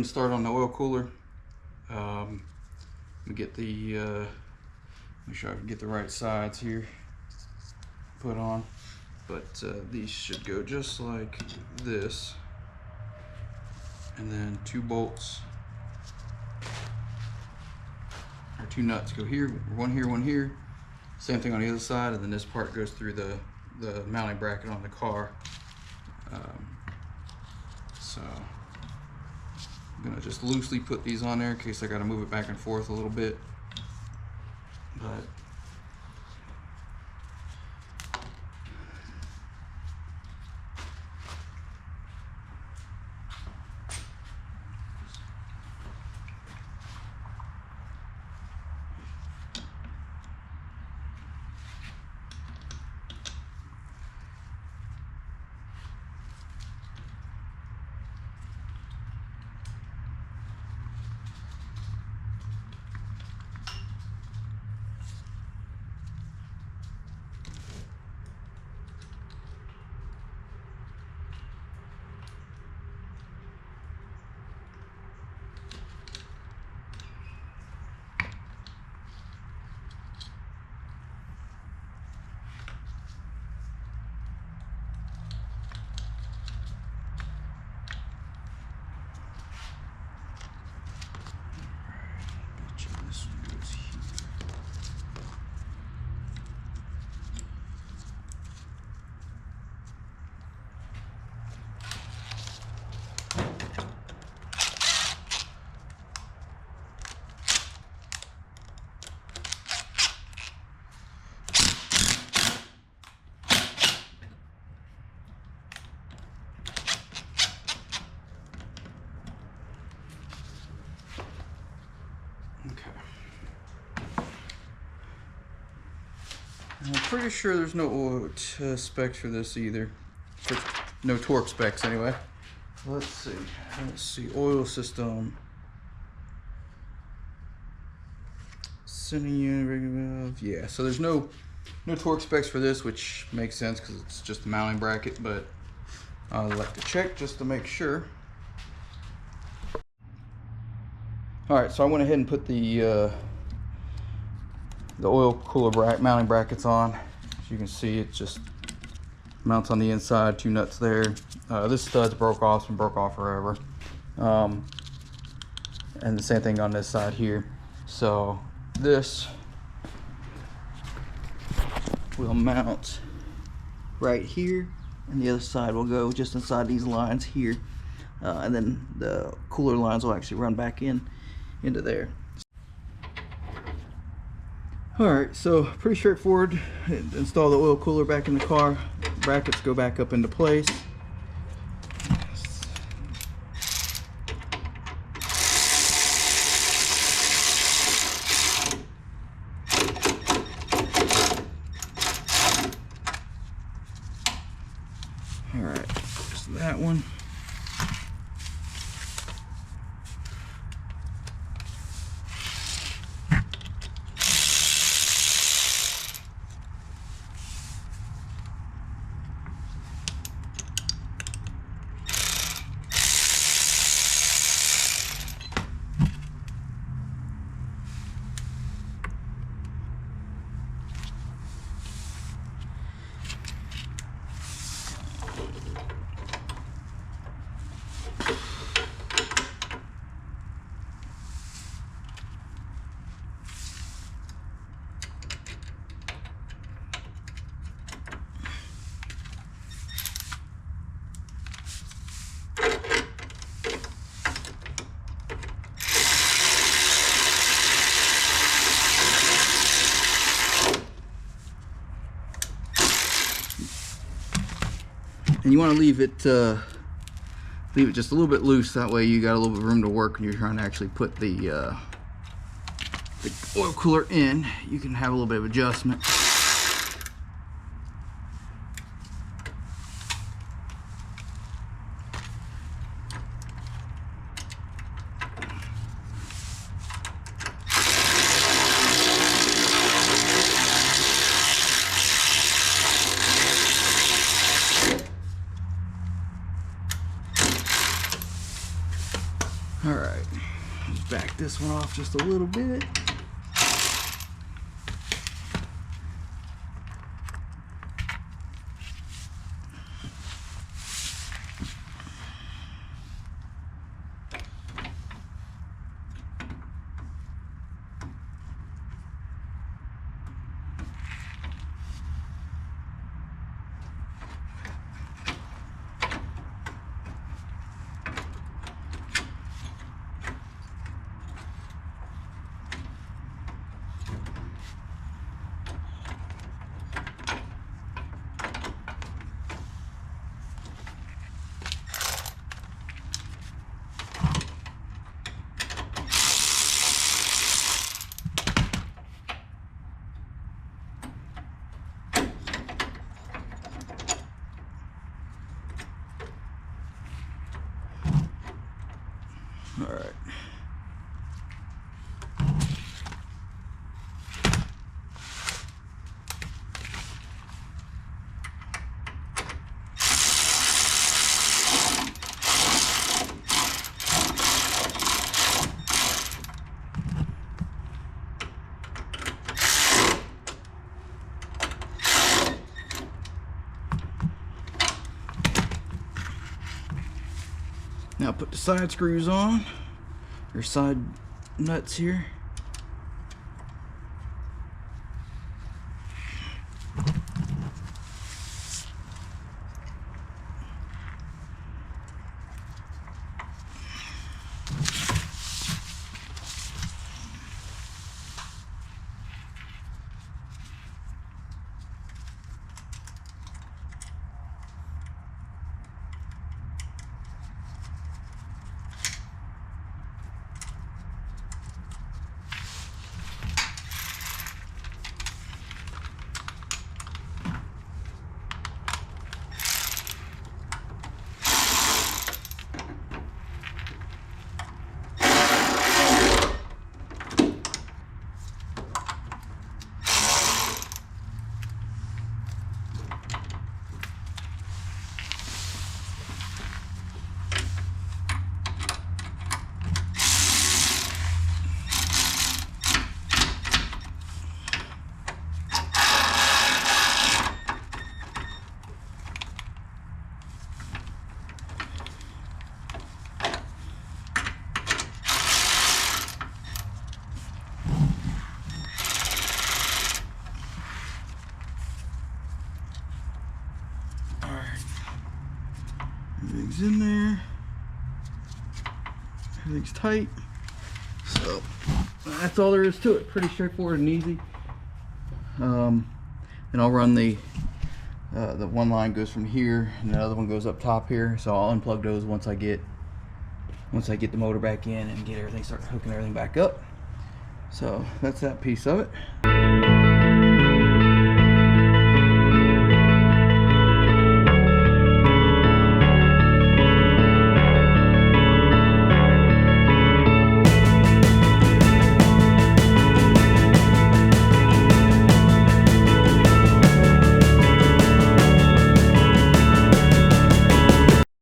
and start on the oil cooler. We get the make sure I can get the right sides here put on, but these should go just like this, and then 2 bolts or 2 nuts go here, one here, one here. Same thing on the other side, and then this part goes through the mounting bracket on the car. So I'm gonna just loosely put these on there in case I gotta move it back and forth a little bit. But I'm pretty sure there's no oil specs for this either. No torque specs anyway. Let's see. Oil system. Sending unit, regular valve. Yeah, so there's no torque specs for this, which makes sense because it's just a mounting bracket, but I like to check just to make sure. Alright, so I went ahead and put the oil cooler mounting brackets on. As you can see, it just mounts on the inside, 2 nuts there. This stud's broke off, it's been broke off forever. And the same thing on this side here. So this will mount right here, and the other side will go just inside these lines here. And then the cooler lines will actually run back into there. Alright, so pretty straightforward. Install the oil cooler back in the car. Brackets go back up into place. Alright, just that one. And you want to leave it just a little bit loose, that way you got a little bit of room to work when you're trying to actually put the oil cooler in. You can have a little bit of adjustment. All back this one off just a little bit. All right. Now put the side screws on, or side nuts here. Everything's in there. Everything's tight. So that's all there is to it. Pretty straightforward and easy. And I'll run the one line goes from here and the other one goes up top here. So I'll unplug those once I get the motor back in and get everything, start hooking everything back up. So that's that piece of it.